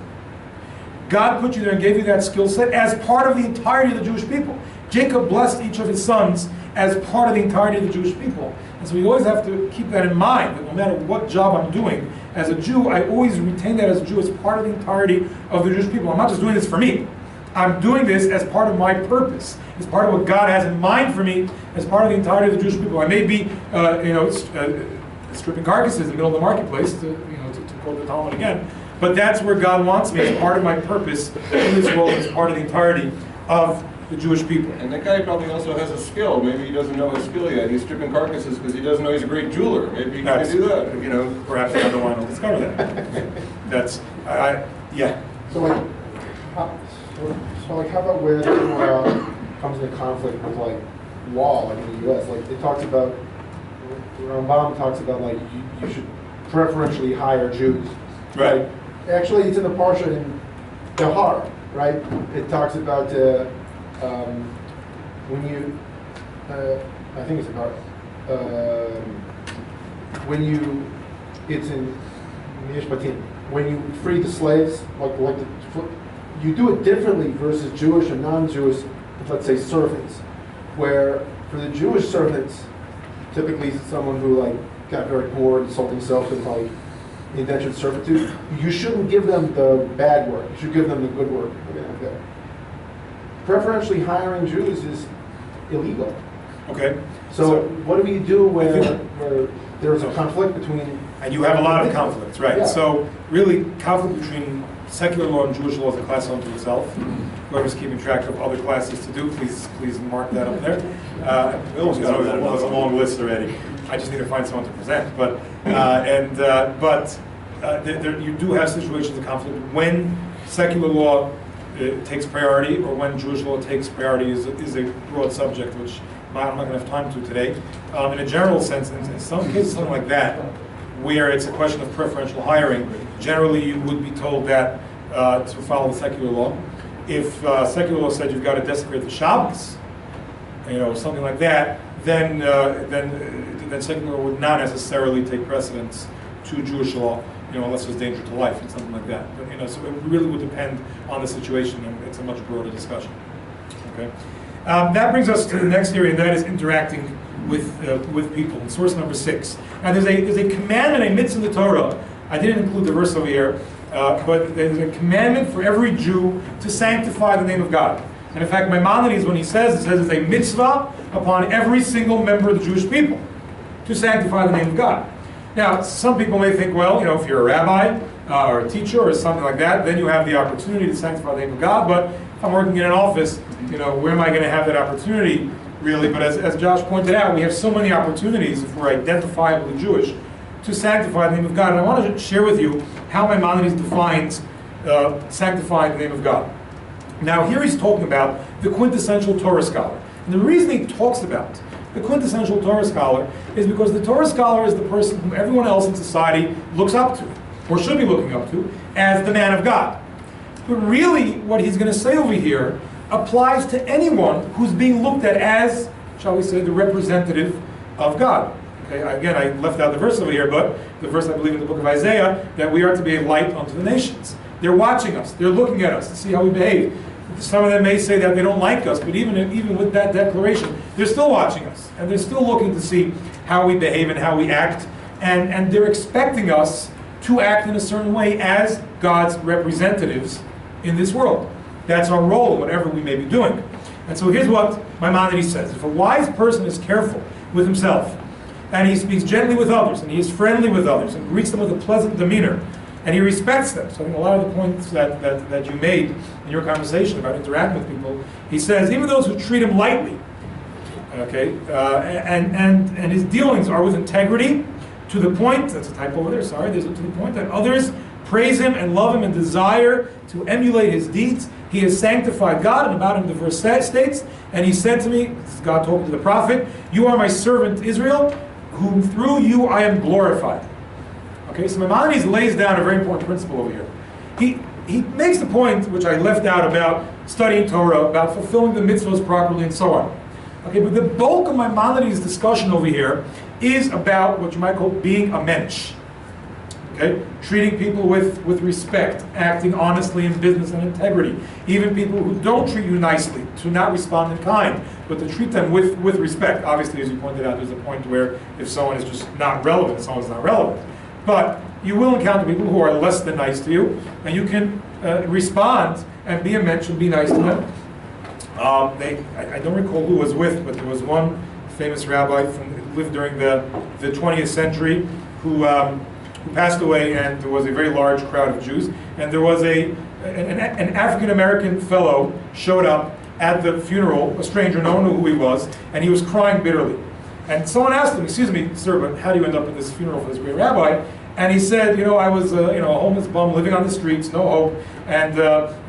God put you there and gave you that skill set as part of the entirety of the Jewish people. Jacob blessed each of his sons as part of the entirety of the Jewish people. And so we always have to keep that in mind, that no matter what job I'm doing, as a Jew, I always retain that as a Jew as part of the entirety of the Jewish people. I'm not just doing this for me. I'm doing this as part of my purpose, as part of what God has in mind for me, as part of the entirety of the Jewish people. I may be, stripping carcasses in the middle of the marketplace, to quote the Talmud again, but that's where God wants me as part of my purpose in this world, as part of the entirety of the Jewish people. And that guy probably also has a skill. Maybe he doesn't know his skill yet. He's stripping carcasses because he doesn't know he's a great jeweler. Maybe he can do that. Perhaps another one will discover that. Yeah. So how about where the comes into conflict with law, in the U.S.? It talks about, Rambam talks about you should preferentially hire Jews. Right. Actually, it's in the parsha in Dahar, right? It talks about when you, I think it's Dahar. when you, it's in Mishpatim, when you free the slaves, you do it differently versus Jewish and non-Jewish, let's say, servants, where for the Jewish servants, typically someone who like got very poor and sold himself in like indentured servitude, you shouldn't give them the bad work. You should give them the good work. Preferentially hiring Jews is illegal. Okay. So what do we do where there's a conflict between... And you have a lot of conflicts, right? Yeah. So really, conflict between secular law and Jewish law is a class unto itself. Whoever's keeping track of other classes to do, please mark that up there. We almost got over that. It was a long list already. I just need to find someone to present. But you do have situations of conflict when secular law takes priority, or when Jewish law takes priority is a broad subject, which I'm not going to have time to today. In a general sense, in some cases, something like that, where it's a question of preferential hiring, generally you would be told that to follow the secular law. If secular law said you've got to desecrate the Shabbos, something like that, then secular law would not necessarily take precedence to Jewish law, unless there's danger to life and something like that. But, so it really would depend on the situation, and it's a much broader discussion. Okay, that brings us to the next area, and that is interacting with people. In source number 6. Now, there's a commandment, a mitzvah in the Torah. I didn't include the verse over here, but there's a commandment for every Jew to sanctify the name of God. And in fact, Maimonides, when he says it's a mitzvah upon every single member of the Jewish people to sanctify the name of God. Now, some people may think, well, if you're a rabbi or a teacher or something like that, then you have the opportunity to sanctify the name of God. But if I'm working in an office, where am I going to have that opportunity, really? But as Josh pointed out, we have so many opportunities, if we're identifiably Jewish, to sanctify the name of God. And I want to share with you how Maimonides defines sanctifying the name of God. Now, here he's talking about the quintessential Torah scholar. And the reason he talks about the quintessential Torah scholar is because the Torah scholar is the person whom everyone else in society looks up to, or should be looking up to, as the man of God. But really, what he's going to say over here applies to anyone who's being looked at as, shall we say, the representative of God. Okay, again, I left out the verse over here, but the verse I believe in the book of Isaiah, that we are to be a light unto the nations. They're watching us. They're looking at us to see how we behave. Some of them may say that they don't like us, but even with that declaration, they're still watching us. And they're still looking to see how we behave and how we act. And they're expecting us to act in a certain way as God's representatives in this world. That's our role, whatever we may be doing. And so here's what Maimonides says. If a wise person is careful with himself, and he speaks gently with others, and he is friendly with others, and greets them with a pleasant demeanor, and he respects them. So I think a lot of the points that you made in your conversation about interacting with people, he says, even those who treat him lightly, okay, and his dealings are with integrity, to the point, that's a typo over there, sorry, to the point that others praise him and love him and desire to emulate his deeds. He has sanctified God, and about him the verse states, and he said to me, this is God talking to the prophet, you are my servant Israel, whom through you I am glorified. Okay, so Maimonides lays down a very important principle over here. He makes the point, which I left out, about studying Torah, about fulfilling the mitzvahs properly, and so on. Okay, but the bulk of Maimonides' discussion over here is about what you might call being a mensch. Okay, treating people with respect, acting honestly in business and integrity. Even people who don't treat you nicely, to not respond in kind, but to treat them with respect. Obviously, as you pointed out, there's a point where if someone is just not relevant, someone's not relevant. But you will encounter people who are less than nice to you, and you can respond and be a mensch and be nice to them. I don't recall who was with, but there was one famous rabbi who lived during the 20th century who passed away, and there was a very large crowd of Jews, and there was an African-American fellow showed up at the funeral, a stranger, no one knew who he was, and he was crying bitterly. And someone asked him, excuse me, sir, but how do you end up at this funeral for this great rabbi? And he said, I was a homeless bum living on the streets, no hope, and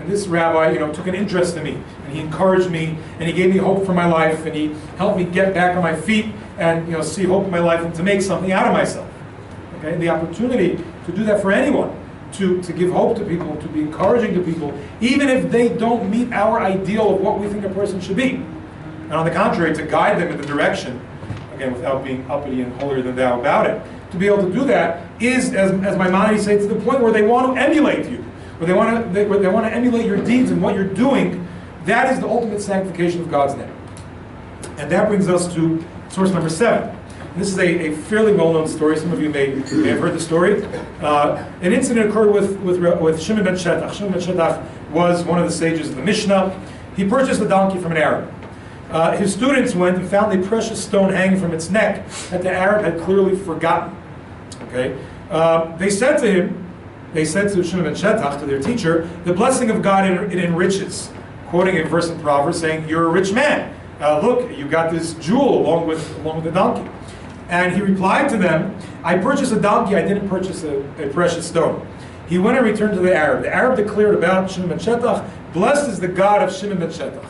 this rabbi, took an interest in me, and he encouraged me, and he gave me hope for my life, and he helped me get back on my feet, and see hope in my life, and to make something out of myself. Okay, and the opportunity to do that for anyone, to give hope to people, to be encouraging to people, even if they don't meet our ideal of what we think a person should be. And on the contrary, to guide them in the direction, again, without being uppity and holier than thou about it, to be able to do that is, as Maimonides said, to the point where they want to emulate you, where they want to emulate your deeds and what you're doing. That is the ultimate sanctification of God's name. And that brings us to source number 7. And this is a fairly well-known story. Some of you may have heard the story. An incident occurred with Shimon ben Shetach. Shimon ben Shetach was one of the sages of the Mishnah. He purchased a donkey from an Arab. His students went and found a precious stone hanging from its neck that the Arab had clearly forgotten. Okay, they said to Shimon ben Shetach, to their teacher, the blessing of God it enriches. Quoting a verse in Proverbs saying, "You're a rich man. Look, you got this jewel along with the donkey." And he replied to them, "I purchased a donkey. I didn't purchase a precious stone." He went and returned to the Arab. The Arab declared about Shimon ben Shetach, "Blessed is the God of Shimon ben Shetach."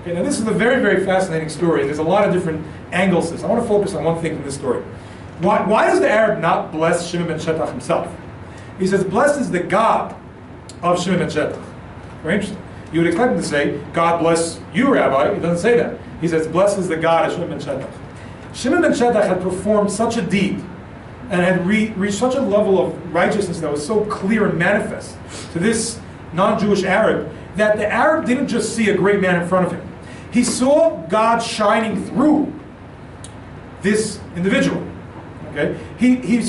Okay, now this is a very, very fascinating story. There's a lot of different angles to this. I want to focus on one thing in this story. Why does the Arab not bless Shimon ben Shetach himself? He says, "Blessed is the God of Shimon ben Shetach." Very interesting. You would expect him to say, "God bless you, Rabbi." He doesn't say that. He says, "Blessed is the God of Shimon ben Shetach." Shimon ben Shetach had performed such a deed and had reached such a level of righteousness that was so clear and manifest to this non-Jewish Arab that the Arab didn't just see a great man in front of him. He saw God shining through this individual. Okay? He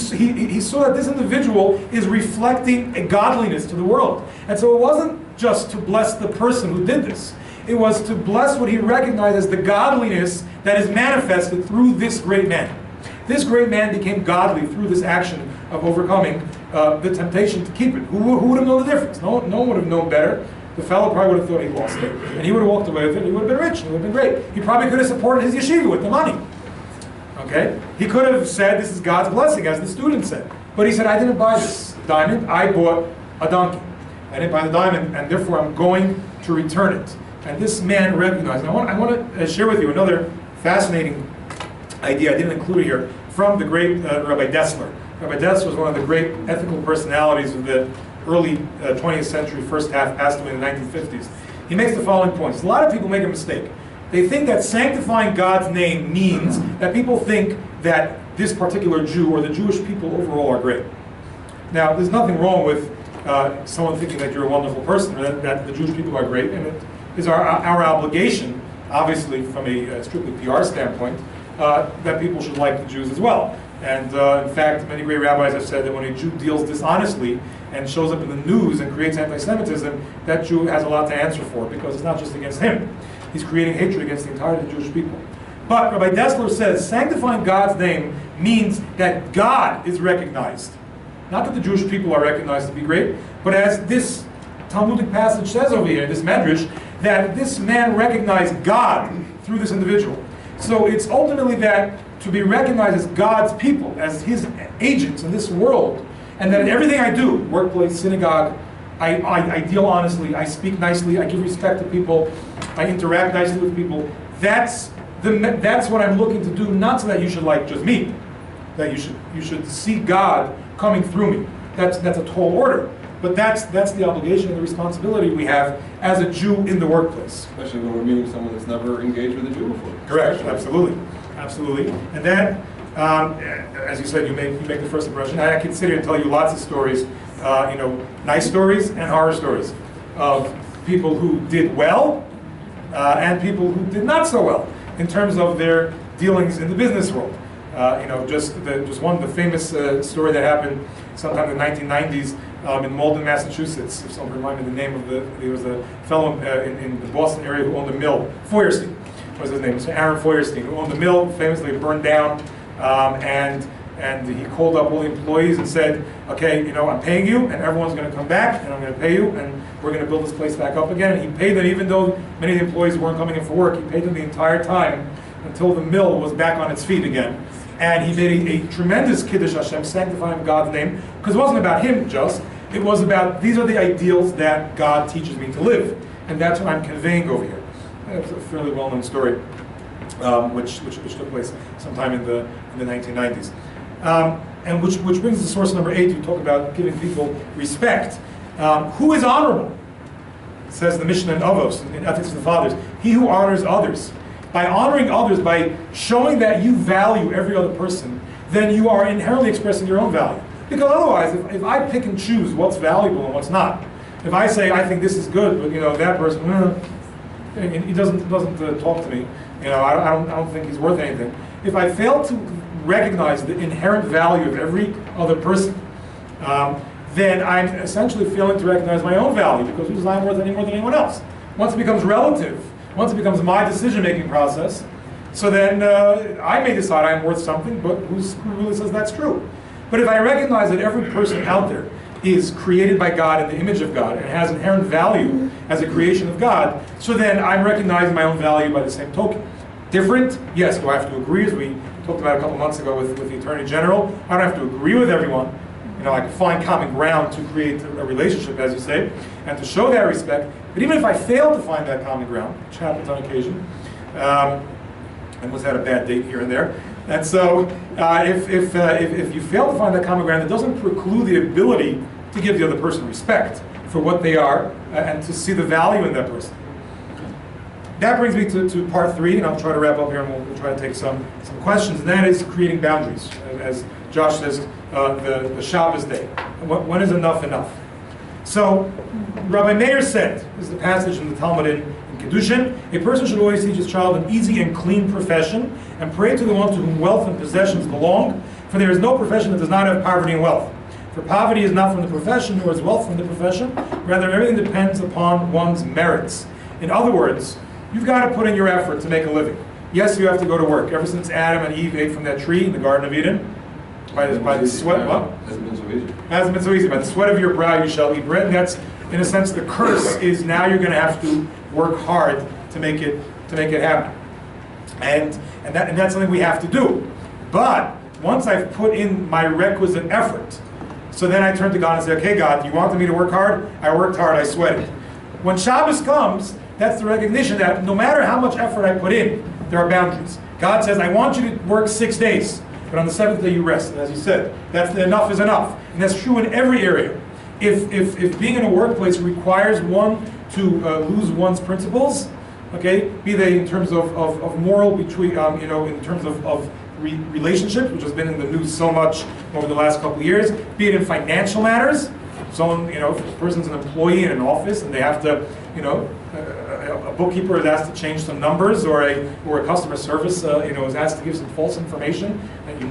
saw that this individual is reflecting a godliness to the world. And so it wasn't just to bless the person who did this. It was to bless what he recognized as the godliness that is manifested through this great man. This great man became godly through this action of overcoming the temptation to keep it. Who would have known the difference? No one would have known better. The fellow probably would have thought he lost it. And he would have walked away with it. He would have been rich. It would have been great. He probably could have supported his yeshiva with the money. Okay? He could have said, "This is God's blessing," as the student said. But he said, "I didn't buy this diamond. I bought a donkey. I didn't buy the diamond, and therefore I'm going to return it." And this man recognized. And I want to share with you another fascinating idea. I didn't include it here, from the great Rabbi Dessler. Rabbi Dessler was one of the great ethical personalities of the early 20th century, first half, passed away in the 1950s. He makes the following points. A lot of people make a mistake. They think that sanctifying God's name means that people think that this particular Jew or the Jewish people overall are great. Now, there's nothing wrong with someone thinking that you're a wonderful person, or that the Jewish people are great, and it is our obligation, obviously from a strictly PR standpoint, that people should like the Jews as well. And in fact, many great rabbis have said that when a Jew deals dishonestly and shows up in the news and creates anti-Semitism, that Jew has a lot to answer for, because it's not just against him. He's creating hatred against the entire Jewish people. But Rabbi Dessler says, sanctifying God's name means that God is recognized. Not that the Jewish people are recognized to be great, but as this Talmudic passage says over here, this medrash, that this man recognized God through this individual. So it's ultimately that to be recognized as God's people, as his agents in this world, and that in everything I do, workplace, synagogue, I deal honestly, I speak nicely, I give respect to people, I interact nicely with people. That's what I'm looking to do, not so that you should like just me, that you should see God coming through me. That's a tall order. But that's the obligation and the responsibility we have as a Jew in the workplace. Especially when we're meeting someone that's never engaged with a Jew before. Correct, absolutely. Absolutely. And that, as you said, you make the first impression. I can sit here and tell you lots of stories, nice stories and horror stories of people who did well and people who did not so well in terms of their dealings in the business world. Just one, the famous story that happened sometime in the 1990s in Malden, Massachusetts. If someone remind me the name of there was a fellow in the Boston area who owned a mill, Feuerstein was his name, so Aaron Feuerstein, who owned the mill, famously burned down, and he called up all the employees and said, "Okay, I'm paying you, and everyone's going to come back, and I'm going to pay you, and we're going to build this place back up again." And he paid them, even though many of the employees weren't coming in for work. He paid them the entire time until the mill was back on its feet again. And he made a tremendous Kiddush Hashem, sanctifying God's name, because it wasn't about him just, it was about, these are the ideals that God teaches me to live. And that's what I'm conveying over here. It's a fairly well-known story, which took place sometime in the 1990s. And which brings us to source number 8, you talk about giving people respect. Who is honorable? It says the Mishnah in Avos, in Ethics of the Fathers, he who honors others. by honoring others, by showing that you value every other person, then you are inherently expressing your own value. Because otherwise, if I pick and choose what's valuable and what's not, if I say I think this is good, but that person, he doesn't talk to me, I don't think he's worth anything. If I fail to recognize the inherent value of every other person, then I'm essentially failing to recognize my own value, because I'm worth any more than anyone else. Once it becomes relative, once it becomes my decision-making process, so then I may decide I'm worth something, but who really says that's true? But if I recognize that every person out there is created by God in the image of God and has inherent value as a creation of God, so then I'm recognizing my own value by the same token. Different? Yes. Do I have to agree, as we talked about a couple months ago with the Attorney General? I don't have to agree with everyone. I can find common ground to create a relationship, as you say, and to show that respect. But even if I fail to find that common ground, which happens on occasion, and was had a bad date here and there, and so if you fail to find that common ground, it doesn't preclude the ability to give the other person respect for what they are and to see the value in that person. That brings me to part 3, and I'll try to wrap up here, and we'll try to take some questions, and that is creating boundaries. As Josh says, the Shabbos day. When is enough enough? So, Rabbi Meir said, this is the passage from the Talmud in Kedushin, a person should always teach his child an easy and clean profession, and pray to the one to whom wealth and possessions belong, for there is no profession that does not have poverty and wealth. For poverty is not from the profession, nor is wealth from the profession. Rather, everything depends upon one's merits. In other words, you've got to put in your effort to make a living. Yes, you have to go to work. Ever since Adam and Eve ate from that tree in the Garden of Eden, by the sweat, what? Hasn't been so easy. Hasn't been so easy. By the sweat of your brow you shall eat bread. And that's, in a sense, the curse is now you're going to have to work hard to make it happen. And that's something we have to do. But once I've put in my requisite effort, so then I turn to God and say, okay, God, you wanted me to work hard? I worked hard, I sweated. When Shabbos comes, that's the recognition that no matter how much effort I put in, there are boundaries. God says, I want you to work 6 days, but on the 7th day you rest. And as he said, that's enough is enough. And that's true in every area. If being in a workplace requires one to lose one's principles, okay, be they in terms of moral, between, in terms of relationships, which has been in the news so much over the last couple of years, be it in financial matters, someone, if a person's an employee in an office and they have to, a bookkeeper is asked to change some numbers, or a customer service, is asked to give some false information that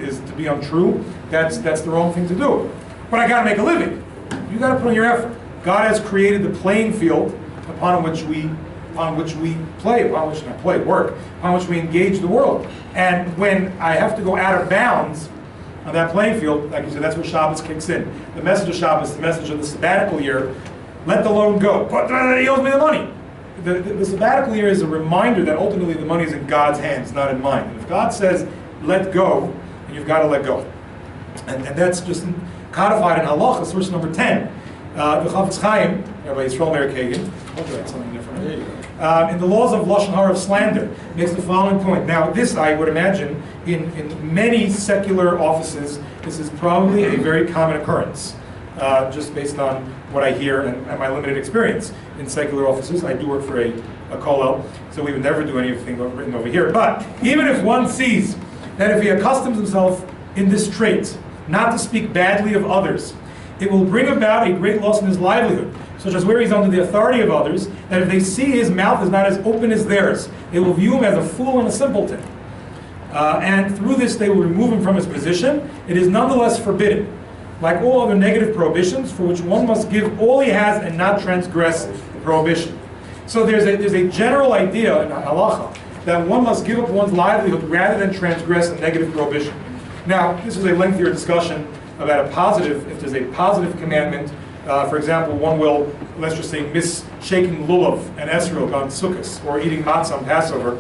is to be untrue, that's the wrong thing to do. But I got to make a living. You got to put in your effort. God has created the playing field upon which we work, upon which we engage the world. And when I have to go out of bounds on that playing field, like you said, that's where Shabbos kicks in. The message of Shabbos, the message of the sabbatical year, let the loan go. But he owes me the money. The sabbatical year is a reminder that ultimately the money is in God's hands, not in mine. And if God says, let go, then you've got to let go. And that's just codified in Halacha, source number 10. The Chafetz Chaim, Rabbi Yisrael Meir Kagan, hopefully that's something different. In the laws of Lashon Hara, of slander, makes the following point. Now, this, I would imagine, in many secular offices, this is probably a very common occurrence, just based on what I hear and my limited experience in secular offices. I do work for a Kollel, so we would never do anything written over here. But even if one sees that if he accustoms himself in this trait, not to speak badly of others, it will bring about a great loss in his livelihood, such as where he's under the authority of others, that if they see his mouth is not as open as theirs, they will view him as a fool and a simpleton. And through this they will remove him from his position. It is nonetheless forbidden, like all other negative prohibitions, for which one must give all he has and not transgress the prohibition. So there's a general idea in halacha that one must give up one's livelihood rather than transgress a negative prohibition. Now, this is a lengthier discussion about if there's a positive commandment. For example, one will, let's just say, miss shaking lulav and esrog on Sukkot, or eating matzah on Passover,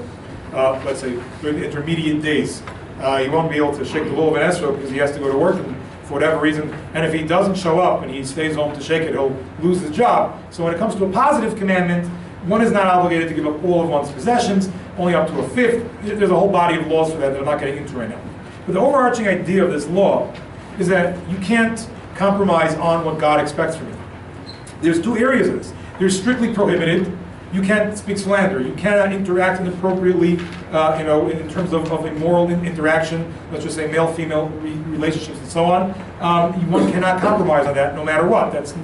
let's say, during the intermediate days. He won't be able to shake the lulav and esrog because he has to go to work for whatever reason. And if he doesn't show up and he stays home to shake it, he'll lose his job. So when it comes to a positive commandment, one is not obligated to give up all of one's possessions, only up to a fifth. There's a whole body of laws for that I'm not getting into right now. But the overarching idea of this law is that you can't compromise on what God expects from you. There's two areas of this. There's strictly prohibited, You can't speak slander. You cannot interact inappropriately, in terms of immoral interaction, let's just say male-female relationships and so on. One cannot compromise on that no matter what. That's a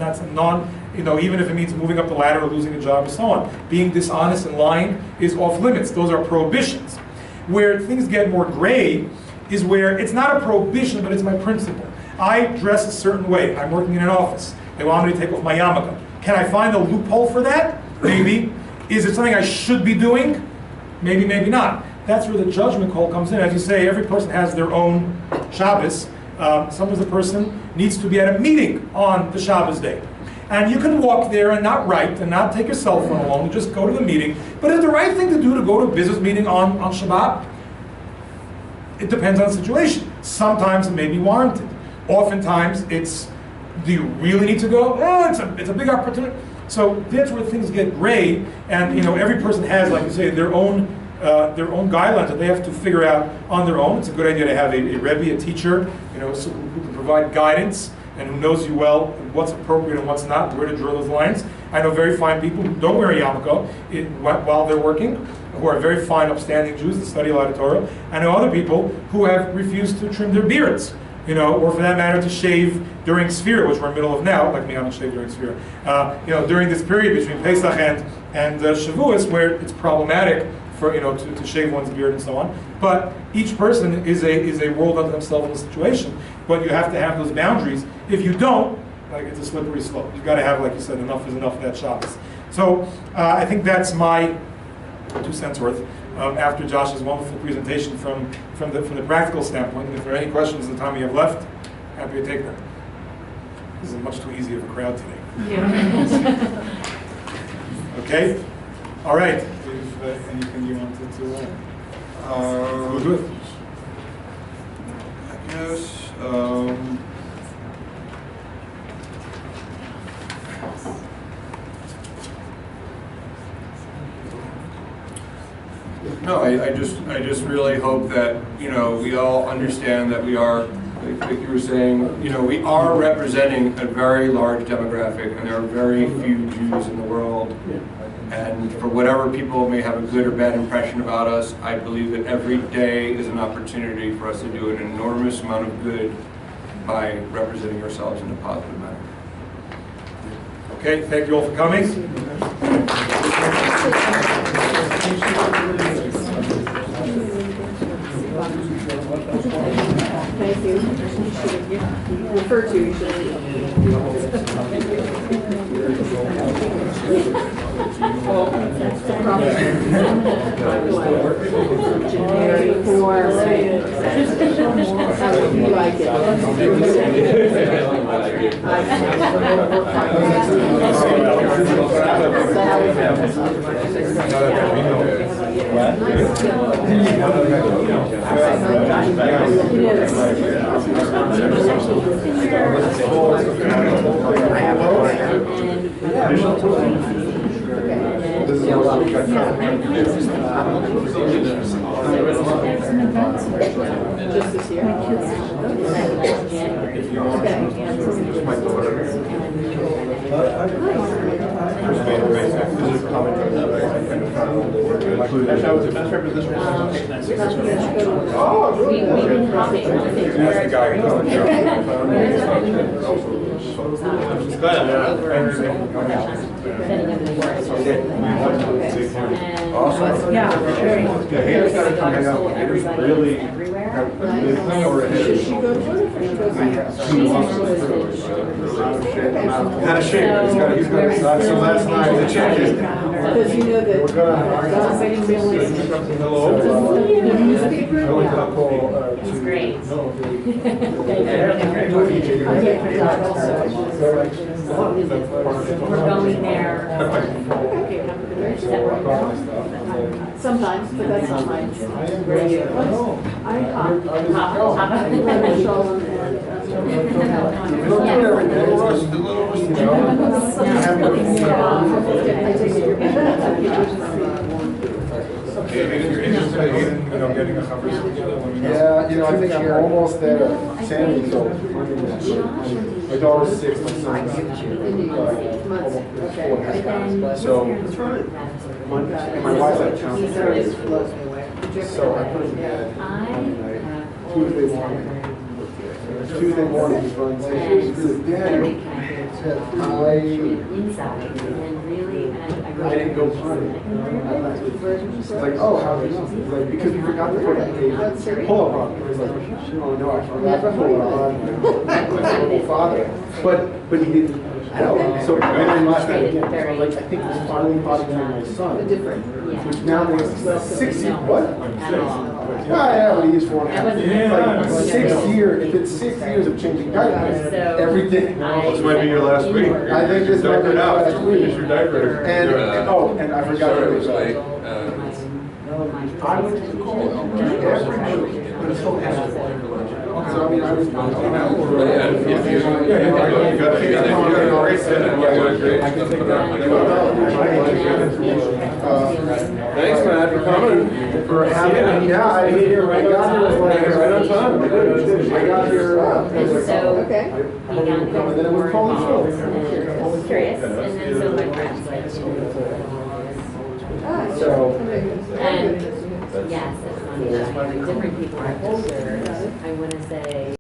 even if it means moving up the ladder or losing a job and so on. Being dishonest and lying is off limits. Those are prohibitions. Where things get more gray is where it's not a prohibition, but it's my principle. I dress a certain way. I'm working in an office. They want me to take off my yarmulke. Can I find a loophole for that? Maybe. Is it something I should be doing? Maybe, maybe not. That's where the judgment call comes in. As you say, every person has their own Shabbos. Sometimes a person needs to be at a meeting on the Shabbos day. And you can walk there and not write and not take your cell phone along and just go to the meeting. But is the right thing to do to go to a business meeting on Shabbat? It depends on the situation. Sometimes it may be warranted. Oftentimes it's, do you really need to go? Oh, it's a big opportunity. So that's where things get gray, and every person has, like you say, their own guidelines that they have to figure out on their own. It's a good idea to have a Rebbe, a teacher, who can provide guidance and who knows you well what's appropriate and what's not, where to draw those lines. I know very fine people who don't wear a yarmulke while they're working, who are very fine, upstanding Jews that study a lot of Torah. I know other people who have refused to trim their beards, or for that matter to shave during Sfira, which we're in the middle of now. Like me, I don't shave during Sfira. During this period between Pesach and Shavuos, where it's problematic for to shave one's beard and so on. But each person is a world unto themselves in the situation. But you have to have those boundaries. If you don't, it's a slippery slope. You've got to have, like you said, enough is enough of that Shabbos. So I think that's my 2 cents worth. After Josh's wonderful presentation from the practical standpoint. And if there are any questions in the time we have left, happy to take them. This is much too easy of a crowd today. Yeah. Okay? All right. If anything you wanted to we'll do it. I guess. No, I just really hope that we all understand that we are, like you were saying, we are representing a very large demographic, and there are very few Jews in the world. And for whatever people may have a good or bad impression about us, I believe that every day is an opportunity for us to do an enormous amount of good by representing ourselves in a positive manner. Okay, thank you all for coming. Thank you. You refer to, you generic form. How would you like it? Just this year. Awesome. Yeah. Haters got to come hang out. Haters really. Should she go to it? Kind of shape. He's got some last night. The changes. Because you know that. He's great. We're going there. Sometimes, but that's not mine. I Getting a conversation together. Yeah, I think I'm almost there. Sammy, so. My daughter's 6, my son's Months, almost okay. 4.5. So, and my wife's out of town. So I put him in bed Monday night. Tuesday morning, he runs in. He says, Daddy, I didn't go potty. He's like, oh, how did you know? He's like, because we forgot to put a pull-up on. He's like, oh no, I forgot to pull it on. My father. But he didn't. So then last night again, so like, I think it was finally potty training my son. Which now there's 6 years. What? Yeah, but he is 4.5. Like 6 years. If it's 6 years of changing diapers every day. This might be your last week. I think this might be my last week. Finish your diaper. And I forgot Sorry, to it was late. I went to the Kollel every week, but it's still has. So I mean, I was. Thanks, man, for coming. For having, yeah, I got here right on time. I got here. Okay. And then it was Kollel show. Curious, and then so my friends like, So. and yes, it's funny, like different people are older, I want to say.